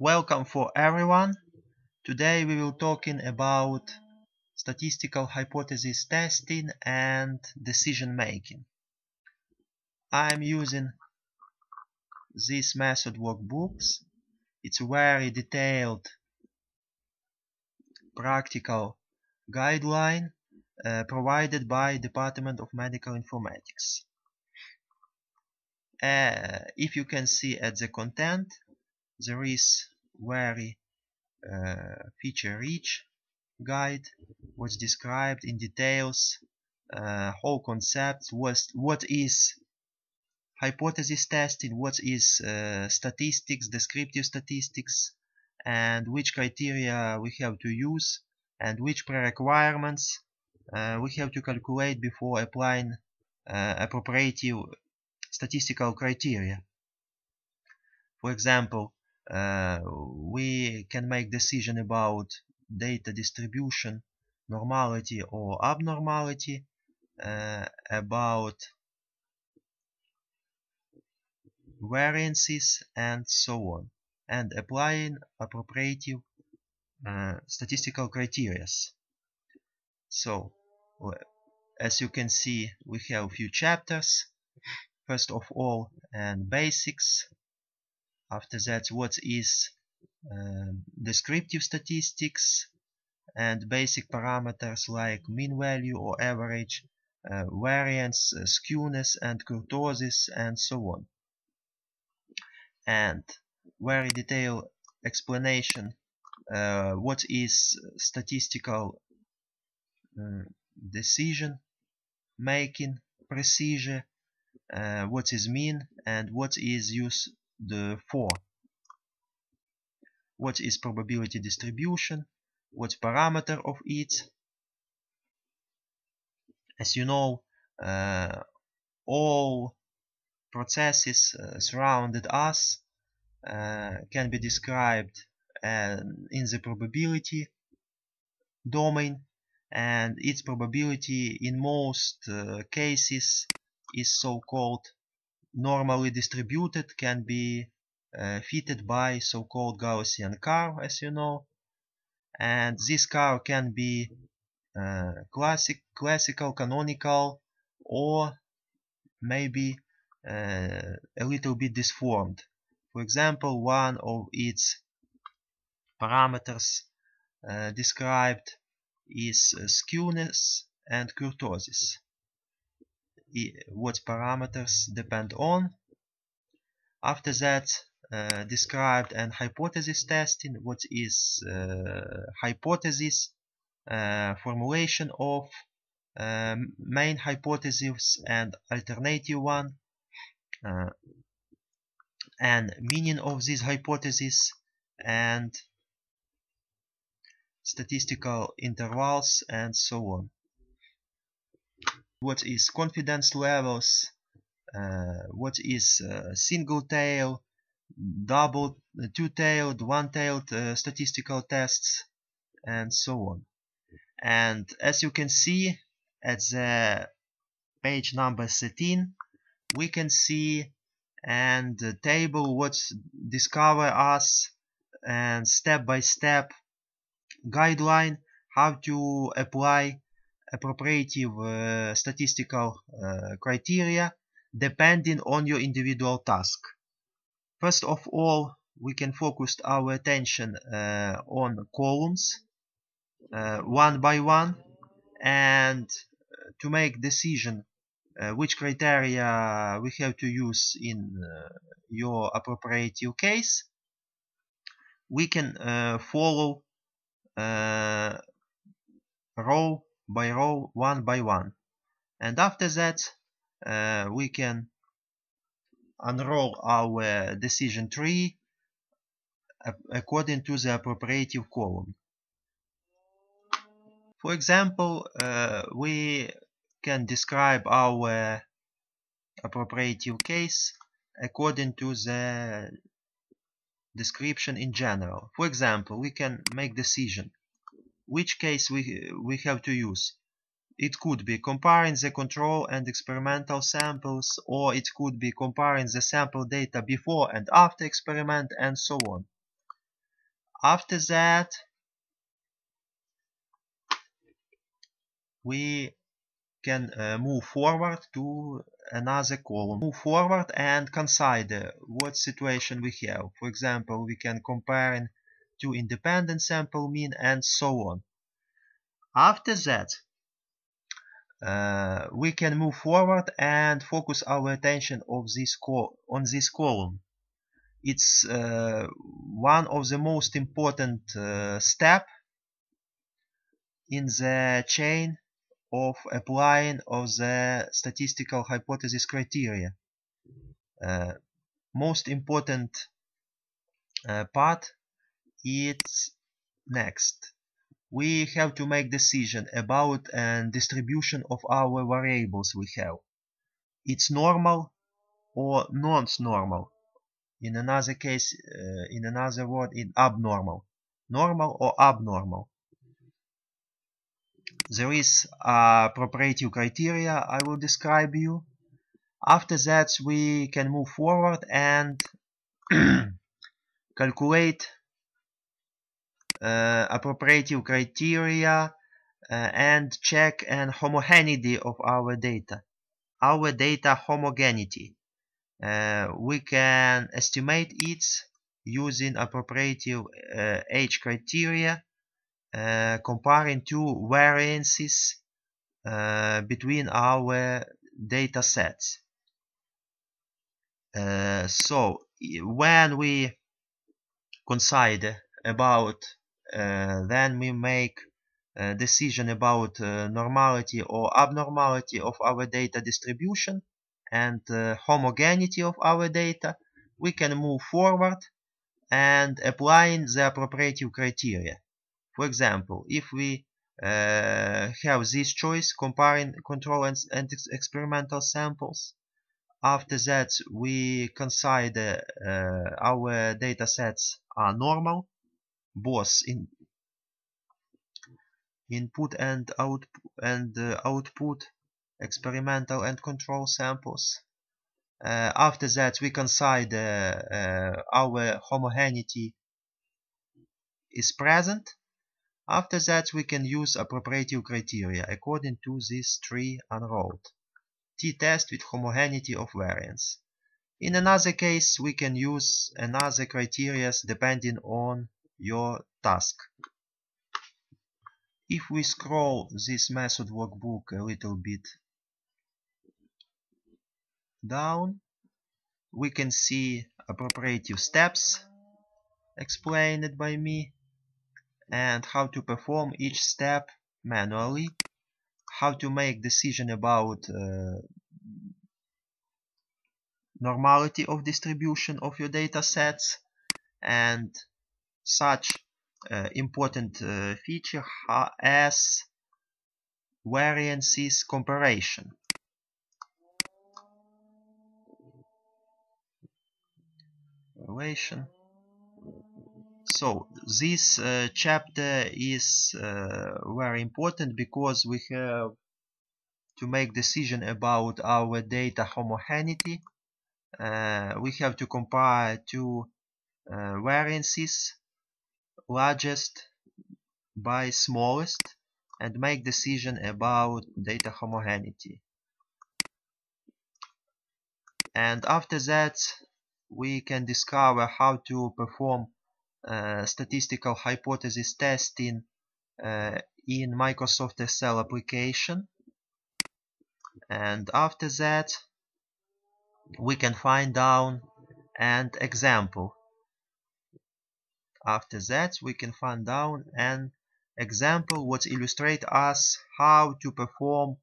Welcome for everyone. Today we will talking about statistical hypothesis testing and decision making. I'm using this method workbooks. It's a very detailed practical guideline provided by Department of Medical Informatics. If you can see at the content, there is very feature-rich guide, which described in details whole concepts, what is hypothesis testing, what is statistics, descriptive statistics, and which criteria we have to use, and which pre-requirements we have to calculate before applying appropriate statistical criteria. For example, we can make decision about data distribution, normality or abnormality, about variances, and so on, and applying appropriate statistical criteria. So, as you can see, we have a few chapters. First of all, basics. After that, what is descriptive statistics and basic parameters like mean value or average, variance, skewness and kurtosis, and so on. And very detailed explanation what is statistical decision making procedure, what is mean and what is used for, what is probability distribution, what parameter of it. As you know, all processes surrounded us can be described in the probability domain, and its probability in most cases is so-called normally distributed, can be fitted by so-called Gaussian curve, as you know, and this curve can be classical, canonical, or maybe a little bit disformed. For example, one of its parameters described is skewness and kurtosis. What parameters depend on. After that, described and hypothesis testing. What is hypothesis, formulation of main hypothesis and alternative one, and meaning of this hypothesis, and statistical intervals, and so on. What is confidence levels, what is single tail, double, two-tailed, one-tailed statistical tests, and so on. And as you can see at the page number 13, we can see and the table what discover us and step-by-step guideline how to apply appropriate statistical criteria depending on your individual task. First of all, we can focus our attention on columns one by one, and to make decision which criteria we have to use in your appropriate case, we can follow row by row, one by one, and after that we can unroll our decision tree according to the appropriate column. For example, we can describe our appropriate case according to the description in general. For example, we can make decision which case we have to use. It could be comparing the control and experimental samples, or it could be comparing the sample data before and after experiment, and so on. After that, we can move forward to another column. Move forward and consider what situation we have. For example, we can compare two independent sample mean and so on. After that, we can move forward and focus our attention on this column. It's one of the most important steps in the chain of applying of the statistical hypothesis criteria. Most important part is next. We have to make decision about distribution of our variables we have. It's normal or non-normal. In another case, in another word, it's abnormal. Normal or abnormal. There is a propriety criteria I will describe you. After that, we can move forward and calculate appropriate criteria and check an homogeneity of our data. Our data homogeneity. We can estimate it using appropriate age criteria, comparing two variances between our data sets. So when we consider about, then we make a decision about normality or abnormality of our data distribution and homogeneity of our data, we can move forward and applying the appropriate criteria. For example, if we have this choice, comparing control and experimental samples, after that we consider our data sets are normal, both in input and output, experimental and control samples. After that we consider our homogeneity is present. After that we can use appropriate criteria according to these three unrolled. T-test with homogeneity of variance. In another case we can use another criteria depending on your task. If we scroll this method workbook a little bit down, we can see appropriate steps explained by me and how to perform each step manually, how to make decision about normality of distribution of your data sets, and such important feature as variances comparison. So this chapter is very important because we have to make decision about our data homogeneity. We have to compare two variances, largest by smallest, and make decision about data homogeneity. And after that we can discover how to perform statistical hypothesis testing in Microsoft Excel application. And after that we can find down an example. After that we can find down an example what illustrate us how to perform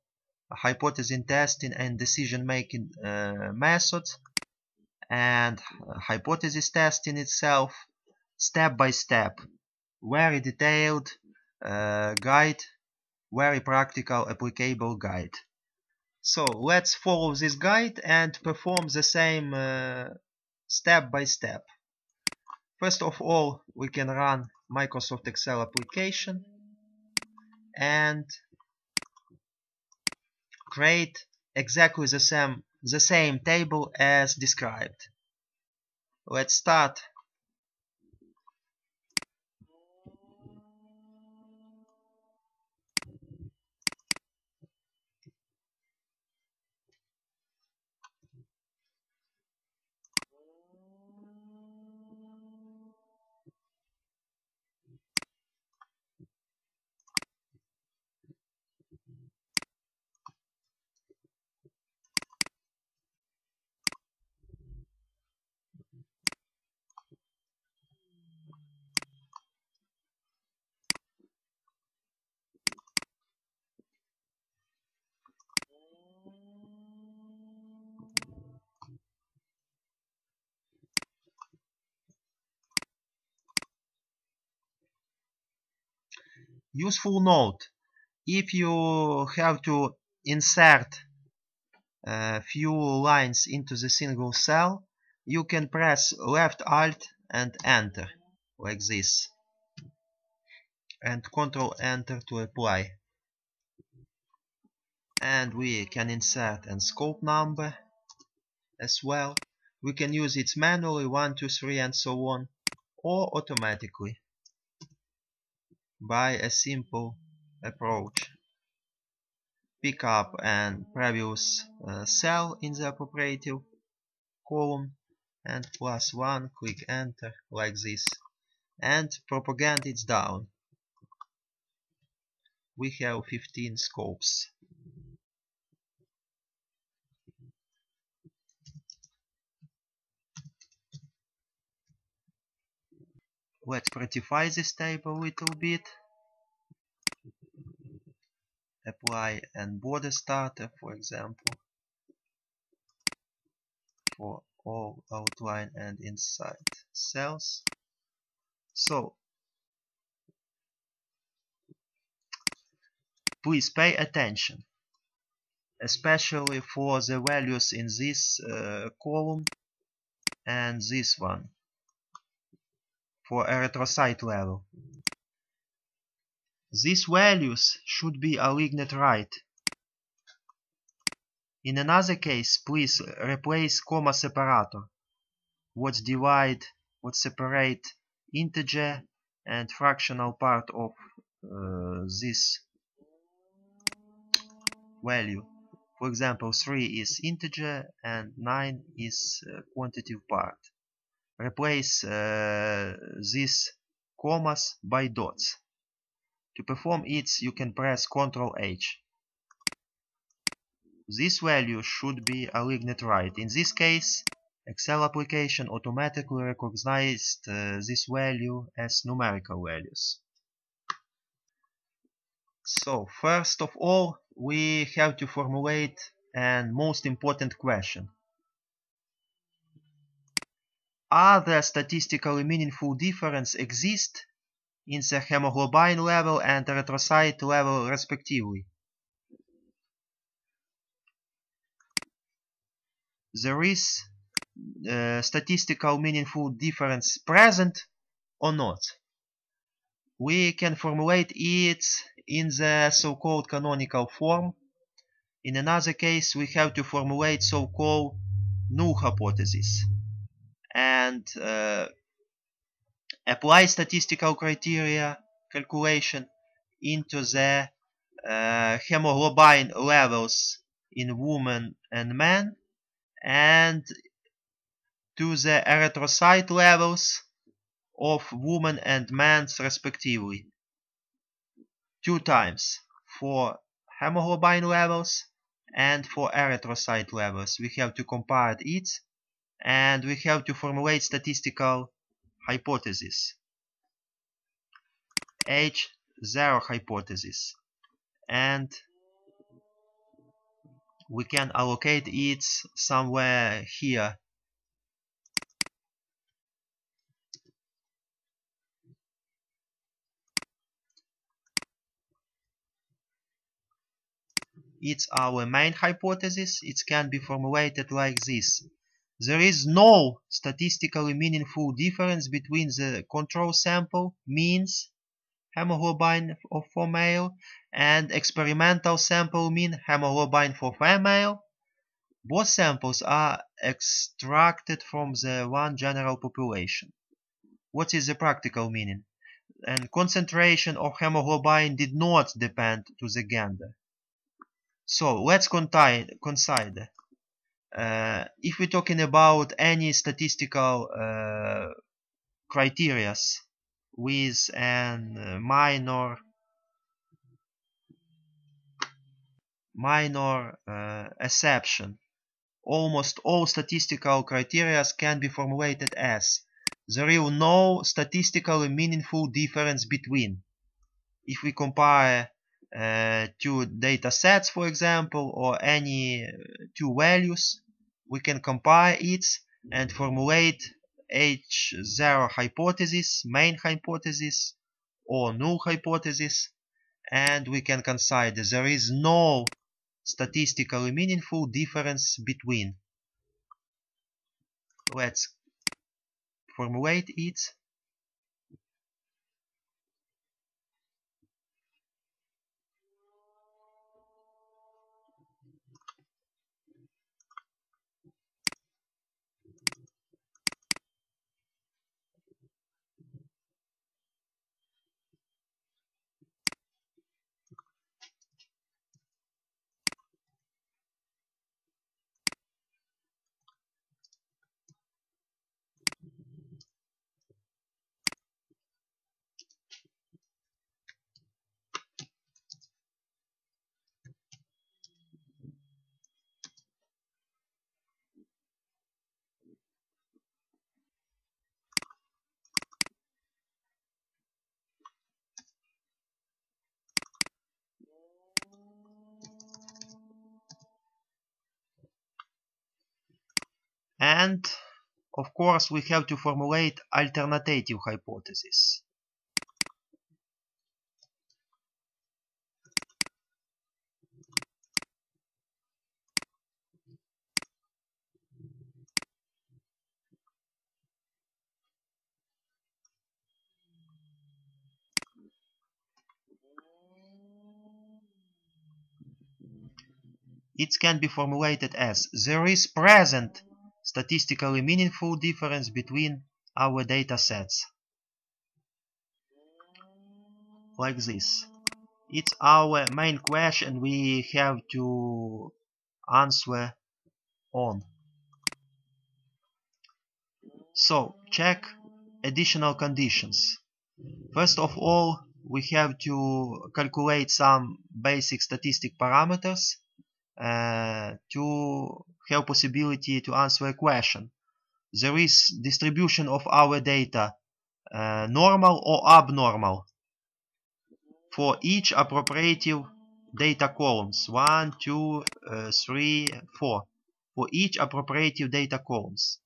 hypothesis testing and decision making methods, and hypothesis testing itself step by step. Very detailed guide, very practical applicable guide. So let's follow this guide and perform the same step by step. First of all, we can run Microsoft Excel application and create exactly the same table as described. Let's start useful note: if you have to insert a few lines into the single cell, you can press left Alt and Enter like this, and Ctrl Enter to apply. And we can insert a scope number as well. We can use it manually, 1, 2, 3 and so on, or automatically by a simple approach. Pick up a previous cell in the appropriate column and +1, click Enter like this, and propagate it down. We have 15 scopes. Let's prettify this table a little bit. Apply a border starter, for example, for all outline and inside cells. So, please pay attention, especially for the values in this column and this one, for erythrocyte level. These values should be aligned right. In another case, please replace comma separator, what separate integer and fractional part of this value. For example, 3 is integer and 9 is quantitative part. Replace these commas by dots. To perform it, you can press Ctrl H. This value should be aligned right. In this case, Excel application automatically recognized this value as numerical values. So, first of all, we have to formulate a most important question. Are there statistically meaningful differences exist in the hemoglobin level and erythrocyte level respectively? There is statistical meaningful difference present or not? We can formulate it in the so-called canonical form. In another case, we have to formulate so-called null hypothesis and apply statistical criteria calculation into the hemoglobin levels in women and men, and to the erythrocyte levels of women and men respectively. 2 times for hemoglobin levels and for erythrocyte levels. We have to compare it, and we have to formulate statistical hypothesis, H0 hypothesis, and we can allocate it somewhere here. It's our main hypothesis. It can be formulated like this. There is no statistically meaningful difference between the control sample, means hemoglobin for male, and experimental sample, mean hemoglobin for female. Both samples are extracted from the one general population. What is the practical meaning? And concentration of hemoglobin did not depend to the gender. So let's consider. If we're talking about any statistical criteria with a minor exception, almost all statistical criteria can be formulated as there is no statistically meaningful difference between. If we compare 2 data sets, for example, or any 2 values, we can compare it and formulate H0 hypothesis, main hypothesis, or null hypothesis, and we can consider there is no statistically meaningful difference between. Let's formulate it. And of course we have to formulate alternative hypothesis. It can be formulated as there is present statistically meaningful difference between our data sets. Like this. It's our main question we have to answer on. So, check additional conditions. First of all, we have to calculate some basic statistic parameters to have possibility to answer a question. There is distribution of our data normal or abnormal for each appropriative data columns 1, 2, 3, 4 for each appropriative data columns.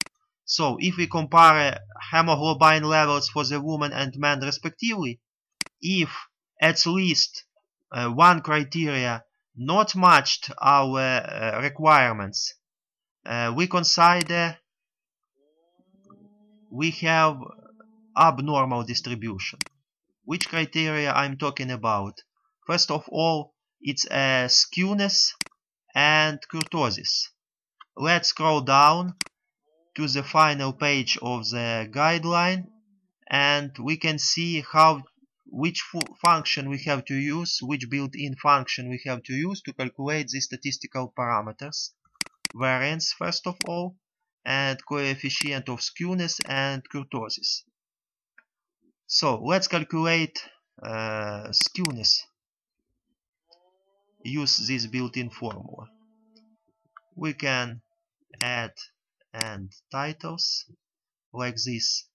So if we compare hemoglobin levels for the woman and man respectively, if at least one criteria not matched our requirements, we consider we have abnormal distribution. Which criteria I'm talking about? First of all, it's a skewness and kurtosis. Let's scroll down to the final page of the guideline, and we can see which function we have to use, which built-in function we have to use to calculate the statistical parameters. Variance first of all, and coefficient of skewness and kurtosis. So let's calculate skewness. Use this built-in formula. We can add and titles like this.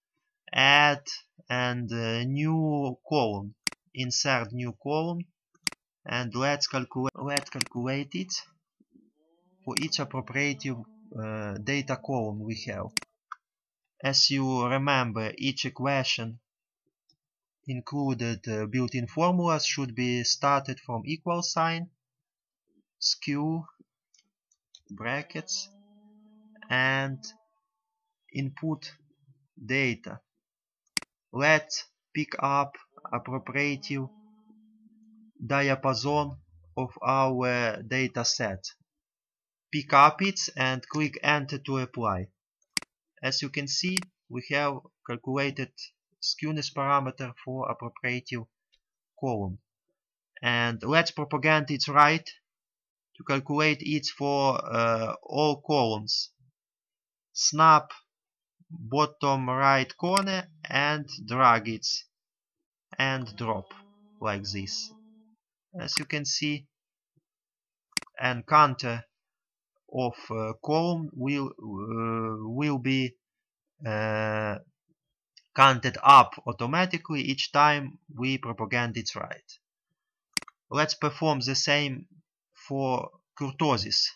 Add and new column. Insert new column, and let's calculate it for each appropriative data column we have. As you remember, each equation included built-in formulas should be started from equal sign, skew, brackets, and input data. Let's pick up appropriative diapason of our data set. Pick up it and click enter to apply. As you can see, we have calculated skewness parameter for appropriative column. And let's propagate it right to calculate it for all columns. Snap bottom right corner and drag it and drop like this. As you can see, and counter of column will be counted up automatically each time we propagate it right. Let's perform the same for kurtosis.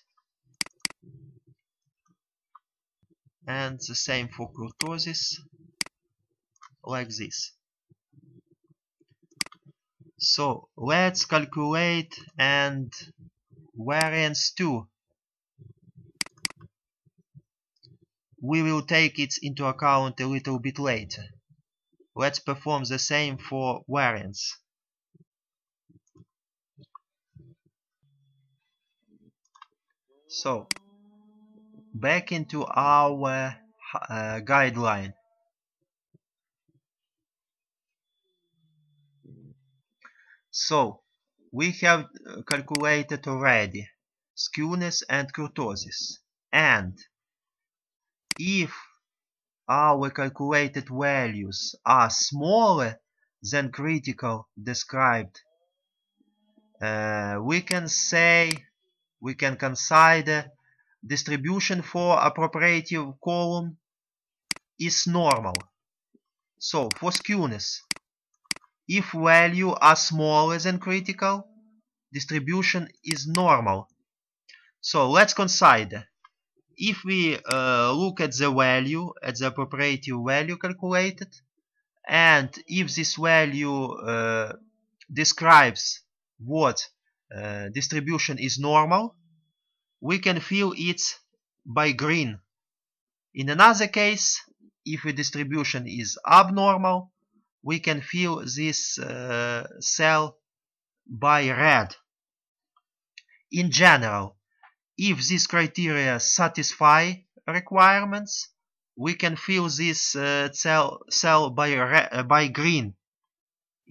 And the same for kurtosis, like this. So let's calculate and variance 2. We will take it into account a little bit later. Let's perform the same for variance. So back into our guideline. So we have calculated already skewness and kurtosis, and if our calculated values are smaller than critical described, we can consider distribution for appropriative column is normal. So for skewness, if values are smaller than critical, distribution is normal. So let's consider, if we look at the value, at the appropriative value calculated, and if this value describes what distribution is normal, we can fill it by green. In another case, if the distribution is abnormal, we can fill this cell by red. In general, if these criteria satisfy requirements, we can fill this cell by green.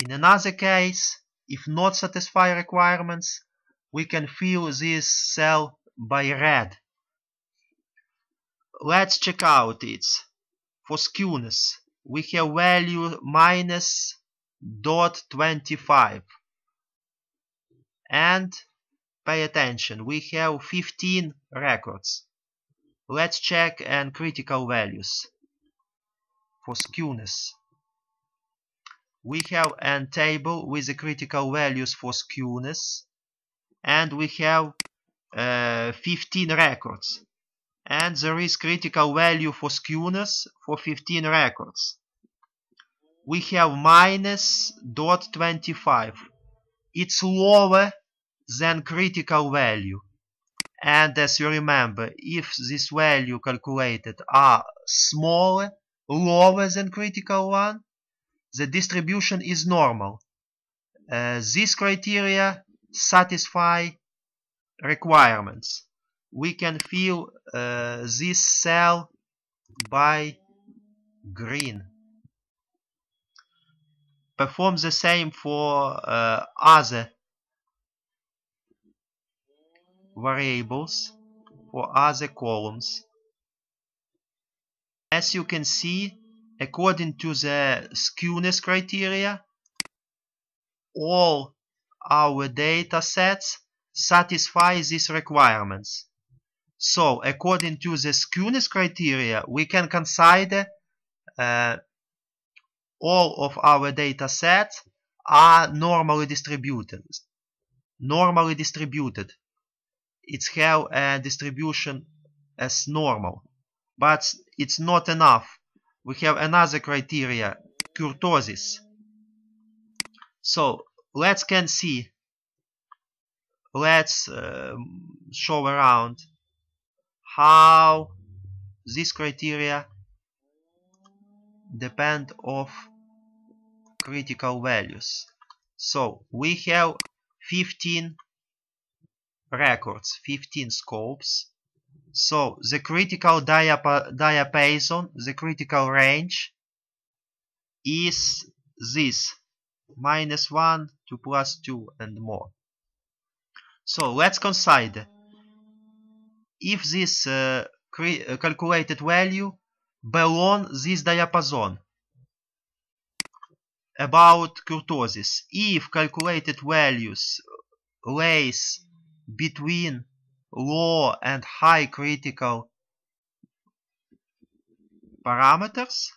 In another case, if not satisfy requirements, we can fill this cell by red. Let's check out it. For skewness, we have value minus 0.25, and pay attention, we have 15 records. Let's check and critical values. For skewness, we have a table with the critical values for skewness, and we have 15 records, and there is critical value for skewness for 15 records. We have minus 0.25. It's lower than critical value, and as you remember, if this value calculated are smaller, lower than critical one, the distribution is normal. These criteria satisfy requirements. We can fill this cell by green. Perform the same for other variables, for other columns. As you can see, according to the skewness criteria, all our data sets satisfy these requirements. So according to the skewness criteria, we can consider all of our data sets are normally distributed. Normally distributed. It's have a distribution as normal. But it's not enough. We have another criteria, kurtosis. So let's show around how these criteria depend of critical values. So we have 15 records, 15 scopes. So the critical diapason, the critical range is this, -1 to +2 and more. So let's consider if this calculated value belong this diapason about kurtosis. If calculated values lays between low and high critical parameters,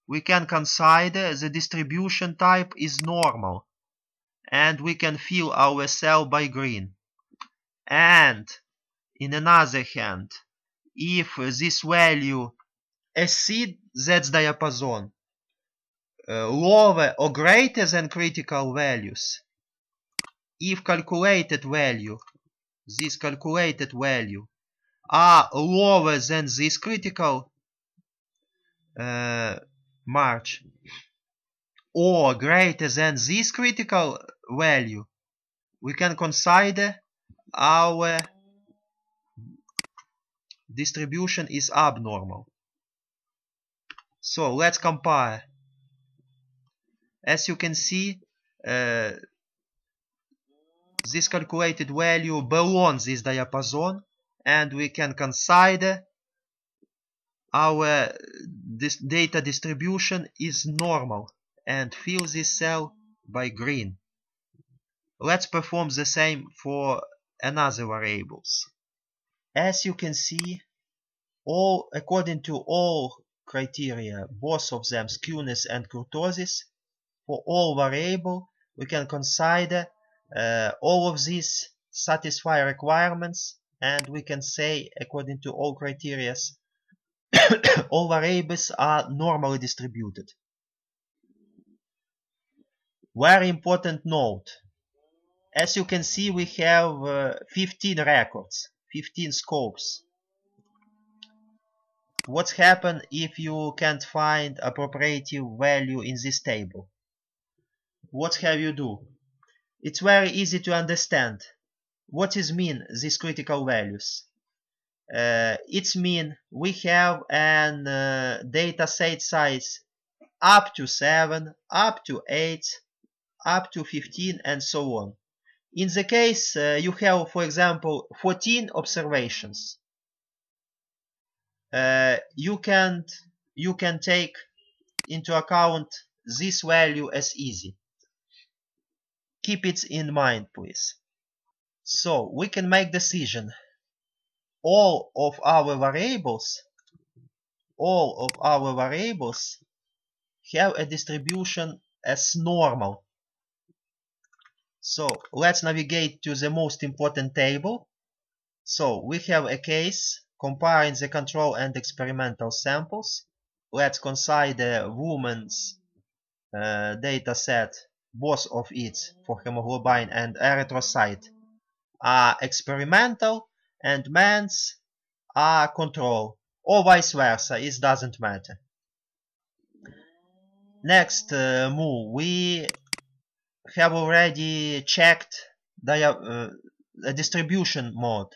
we can consider the distribution type is normal, and we can fill our cell by green. And in another hand, if this value exceeds that diapason, lower or greater than critical values, if calculated value, this calculated value, are lower than this critical margin or greater than this critical value, we can consider our distribution is abnormal. So let's compare. As you can see, this calculated value belongs this diapason, and we can consider our data distribution is normal and fill this cell by green. Let's perform the same for another variables. As you can see, according to all criteria, both of them, skewness and kurtosis, for all variable, we can consider all of these satisfy requirements, and we can say, according to all criteria, all variables are normally distributed. Very important note. As you can see, we have 15 records, 15 scopes. What's happened if you can't find appropriate value in this table? What have you do? It's very easy to understand. What is mean these critical values? It's mean we have an data set size up to 7, up to 8, up to 15, and so on. In the case you have, for example, 14 observations, you can take into account this value as easy. Keep it in mind, please. So we can make decision. All of our variables have a distribution as normal. So let's navigate to the most important table. So we have a case comparing the control and experimental samples. Let's consider women's data set, both of it for hemoglobin and erythrocyte are experimental and men's are control, or vice versa, it doesn't matter. Next move, we have already checked the distribution mode.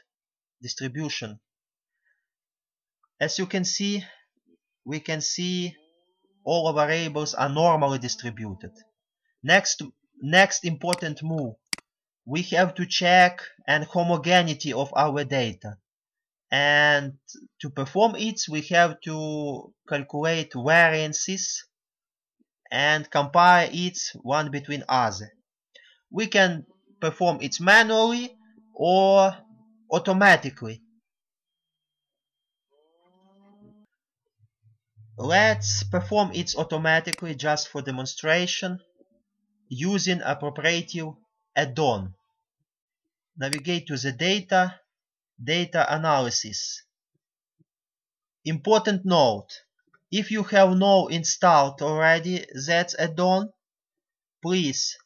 As you can see, we can see all variables are normally distributed. Next important move, we have to check an homogeneity of our data, and to perform it we have to calculate variances and compare it one between other. We can perform it manually or automatically. Let's perform it automatically just for demonstration using appropriate add-on. Navigate to the data analysis. Important note, if you have Null installed already that add-on, please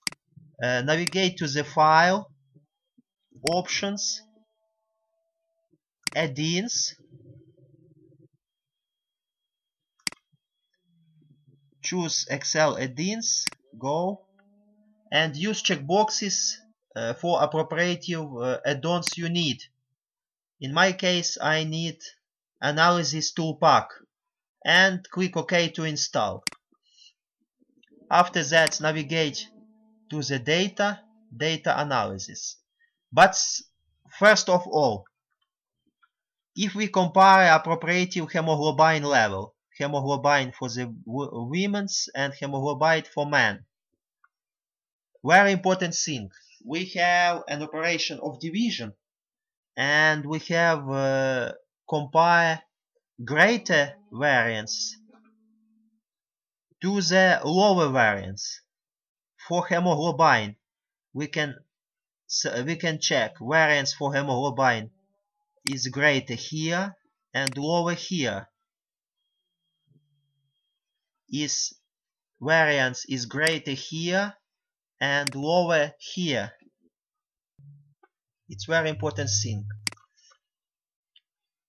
navigate to the file, options, add-ins, choose Excel add-ins, go, and use checkboxes for appropriate add-ons you need. In my case, I need Analysis ToolPak, and click OK to install. After that, navigate to the data analysis. But first of all, if we compare appropriate hemoglobin level, hemoglobin for the women's and hemoglobin for men, very important thing, we have an operation of division, and we have compare greater variance to the lower variance. For hemoglobin, we can check variance for hemoglobin is greater here and lower here. Variance is greater here and lower here. It's very important thing.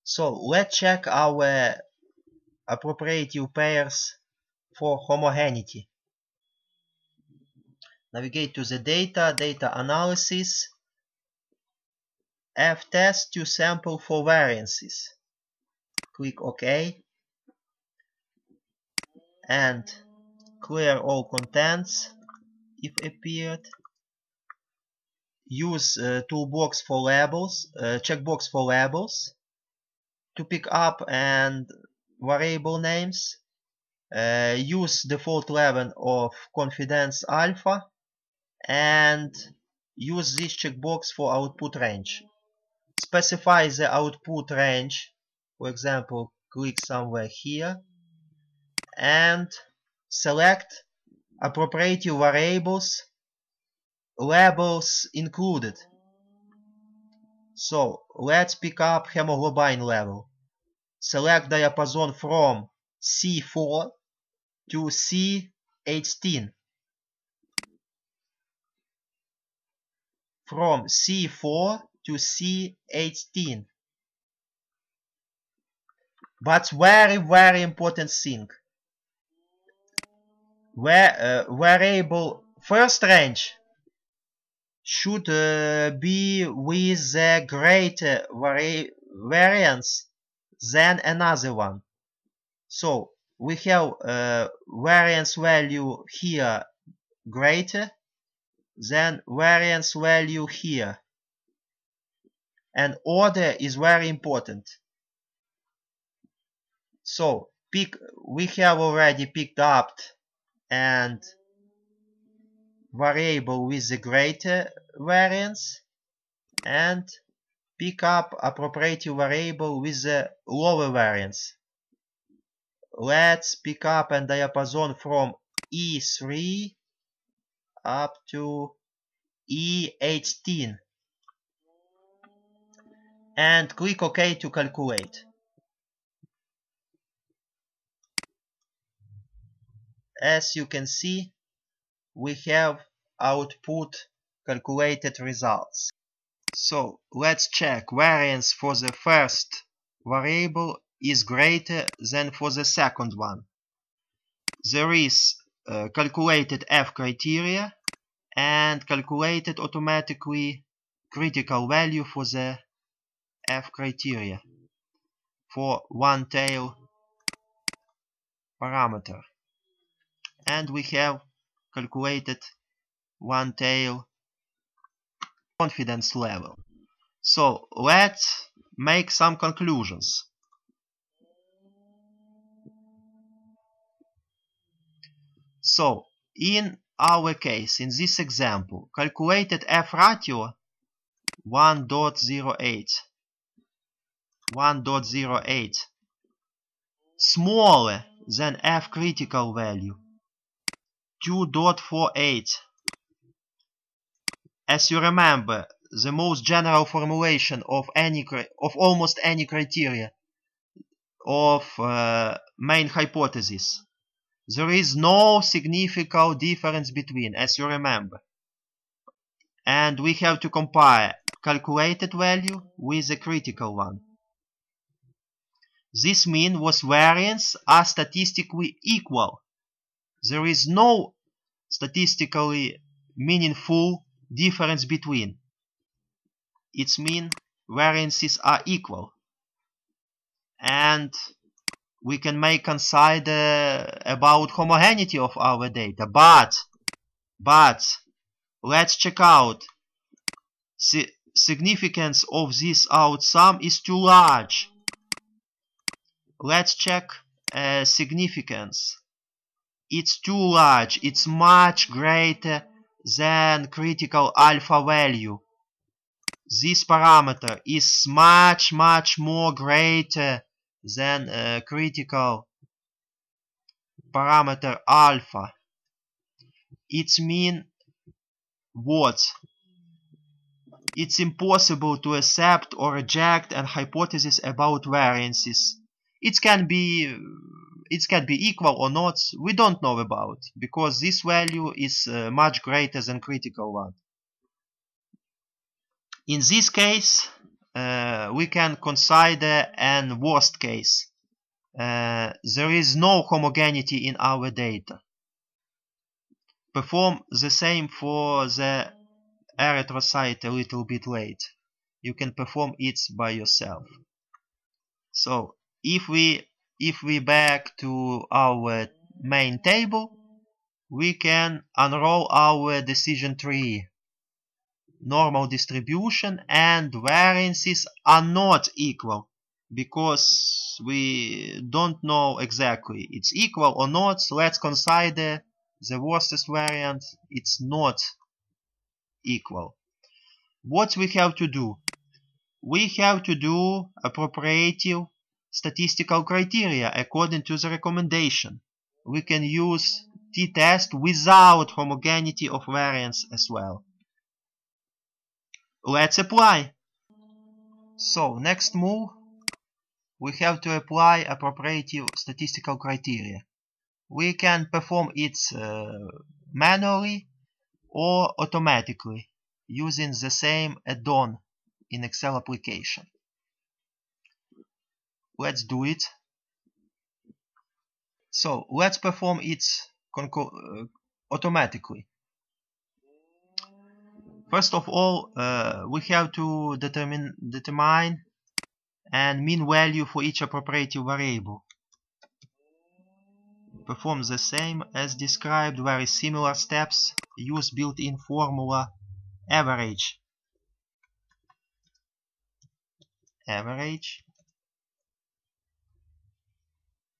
So let's check our appropriative pairs for homogeneity. Navigate to the data analysis, F-test to sample for variances. Click OK and clear all contents if appeared. Use toolbox for labels, checkbox for labels to pick up and variable names. Use default level of confidence alpha and use this checkbox for output range. Specify the output range, for example, click somewhere here and select appropriative variables, labels included. So let's pick up hemoglobin level. Select diapason from C4 to C18. From C4 to C18. But very important thing. Variable first range should be with a greater variance than another one. So we have variance value here greater than variance value here. And order is very important. So we have already picked up and variable with the greater variance and pick up appropriative variable with the lower variance. Let's pick up a diapason from E3 up to E18 and click OK to calculate. As you can see, we have output calculated results. So let's check variance for the first variable is greater than for the second one. There is calculated F criteria and calculated automatically critical value for the F criteria for one tail parameter. And we have calculated one tail confidence level. So let's make some conclusions. So in our case, in this example, calculated F ratio 1.08, smaller than F critical value 2.48. As you remember, the most general formulation of almost any criteria of main hypothesis. There is no significant difference between, as you remember. And we have to compare calculated value with the critical one. This mean was variance are statistically equal. There is no statistically meaningful difference between. It means variances are equal. And we can make consider about homogeneity of our data. But let's check out. The significance of this outsum is too large. Let's check significance. It's too large. It's much greater than critical alpha value. This parameter is much more greater than critical parameter alpha. It means what? It's impossible to accept or reject a hypothesis about variances. It can be equal or not. We don't know about, because this value is much greater than critical one. In this case, we can consider an worst case. There is no homogeneity in our data. Perform the same for the erythrocyte a little bit late. You can perform it by yourself. So if we back to our main table, we can unroll our decision tree. Normal distribution and variances are not equal because we don't know exactly it's equal or not. So let's consider the worst variant, it's not equal. What we have to do? We have to do appropriative statistical criteria according to the recommendation. We can use t-test without homogeneity of variance as well. Let's apply. So next move, we have to apply appropriative statistical criteria. We can perform it manually or automatically using the same add-on in Excel application. Let's do it. So let's perform it automatically. First of all, we have to determine and mean value for each appropriative variable. Perform the same as described, very similar steps. Use built-in formula average.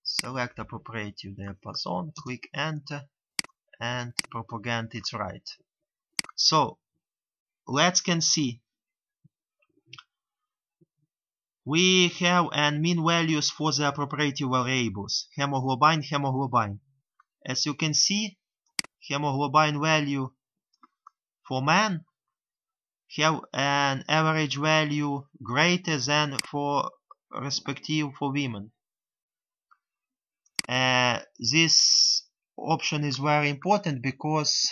Select appropriative diapason, click enter, and propagate it right. So let's can see we have and mean values for the appropriative variables hemoglobin. As you can see, hemoglobin value for men have an average value greater than for respective for women. This option is very important because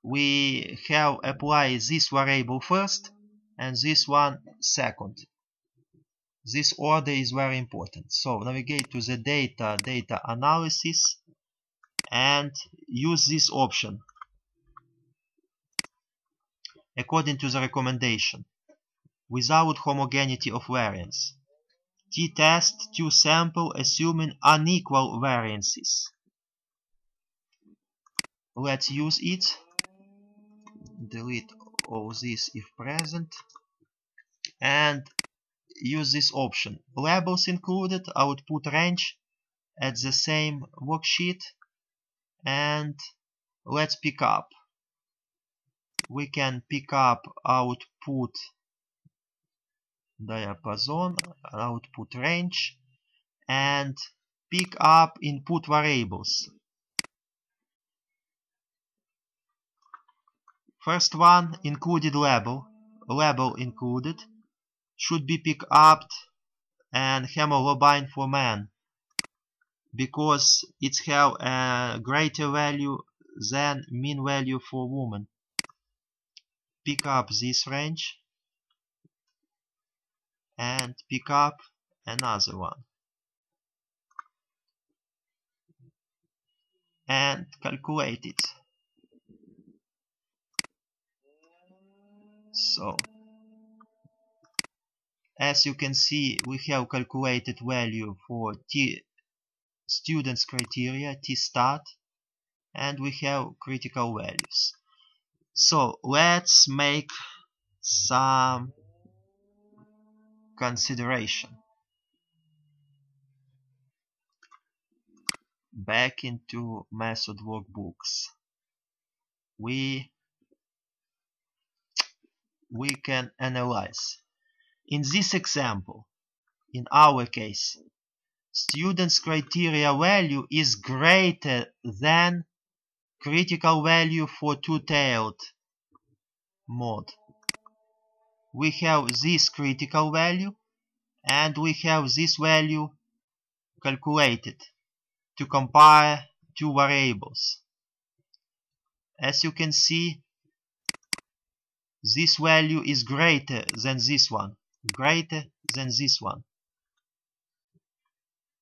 we have applied this variable first and this one second. This order is very important. So navigate to the data analysis and use this option according to the recommendation without homogeneity of variance. T-test to sample assuming unequal variances. Let's use it. Delete all this if present and use this option. Labels included, output range at the same worksheet, and let's pick up. We can pick up output diapason, output range, and pick up input variables. First one, included label included, should be picked up and hemoglobin for man because it have a greater value than mean value for woman. Pick up this range and pick up another one and calculate it. So as you can see, we have calculated value for T students criteria, T stat, and we have critical values. So let's make some consideration. Back into method workbooks. We can analyze. In this example, in our case, students criteria value is greater than critical value for two-tailed mode. We have this critical value and we have this value calculated to compare two variables. As you can see, this value is greater than this one. Greater than this one.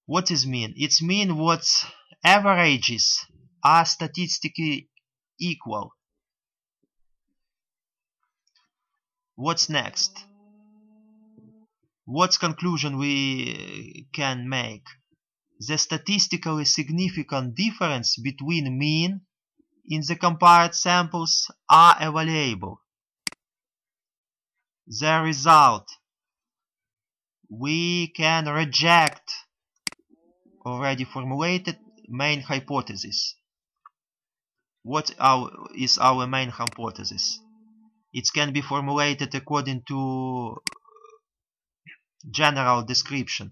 What is mean? It's mean what averages are statistically equal. What's next? What conclusion we can make? The statistically significant difference between mean in the compared samples are available. The result, we can reject already formulated main hypothesis. What is our main hypothesis? It can be formulated according to general description.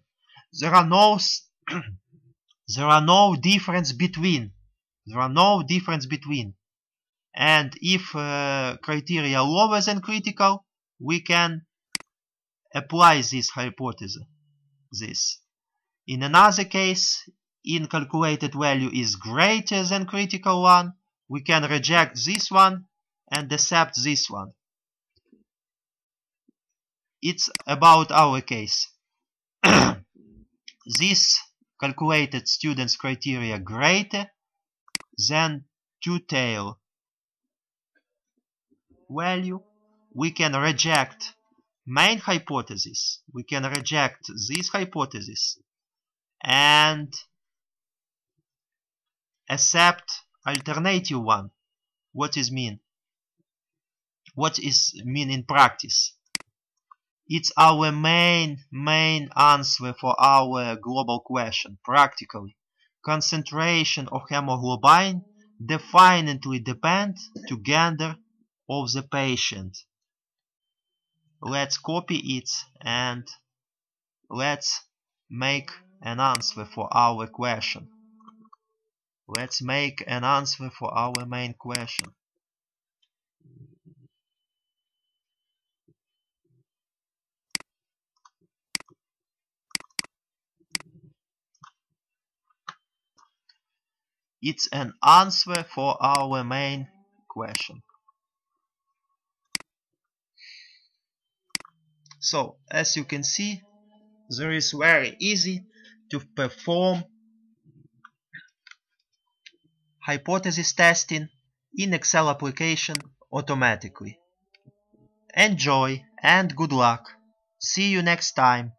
There are no difference between. And if criteria lower than critical, we can apply this hypothesis. In another case, in calculated value is greater than critical one, we can reject this one and accept this one. It's about our case. This calculated student's criteria greater than two-tail value, we can reject main hypothesis. We can reject this hypothesis and accept alternative one. What is mean? What is mean in practice? It's our main answer for our global question. Practically, concentration of hemoglobin definitely depends to gender of the patient. Let's copy it and let's make an answer for our question. Let's make an answer for our main question. It's an answer for our main question. So, as you can see, there is very easy to perform hypothesis testing in Excel application automatically. Enjoy and good luck. See you next time.